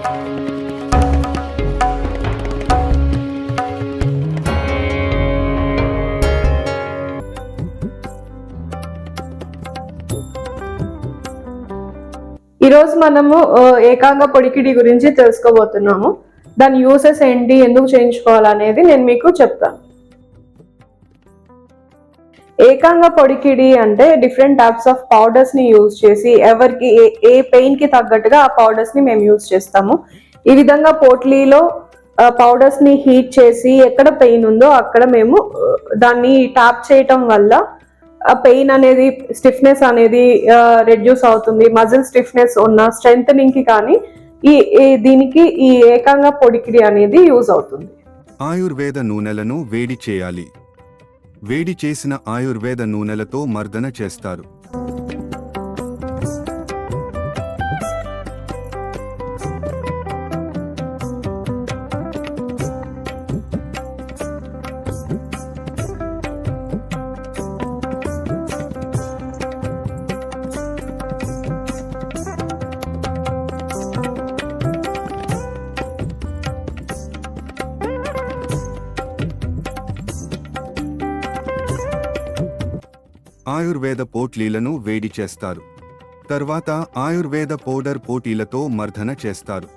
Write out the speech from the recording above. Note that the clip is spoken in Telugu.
ఈరోజు మనము ఏకాంగ పొడికిడి గురించి తెలుసుకోబోతున్నాము. దాని యూసెస్ ఏంటి, ఎందుకు చేయించుకోవాలనేది నేను మీకు చెప్తాను. ఏకాంగ పొడికిడి అంటే డిఫరెంట్ టైప్స్ ఆఫ్ పౌడర్స్ ని యూజ్ చేసి ఎవరికి ఏ పెయిన్ కి తగ్గట్టుగా ఆ పౌడర్స్ ని మేము యూజ్ చేస్తాము. ఈ విధంగా పోట్లీలో పౌడర్స్ ని హీట్ చేసి ఎక్కడ పెయిన్ ఉందో అక్కడ మేము దాన్ని ట్యాప్ చేయటం వల్ల పెయిన్ అనేది, స్టిఫ్నెస్ అనేది రెడ్యూస్ అవుతుంది. మజిల్ స్టిఫ్నెస్ ఉన్న స్ట్రెంథనింగ్ కి కానీ దీనికి ఈ ఏకాంగ పొడికిడి అనేది యూజ్ అవుతుంది. ఆయుర్వేద నూనెలను వేడి చేయాలి. వేడి చేసిన ఆయుర్వేద నూనెలతో మర్దన చేస్తారు. ఆయుర్వేద పోట్లీలను వేడి చేస్తారు. తర్వాత ఆయుర్వేద పౌడర్ పోటీలతో మర్దన చేస్తారు.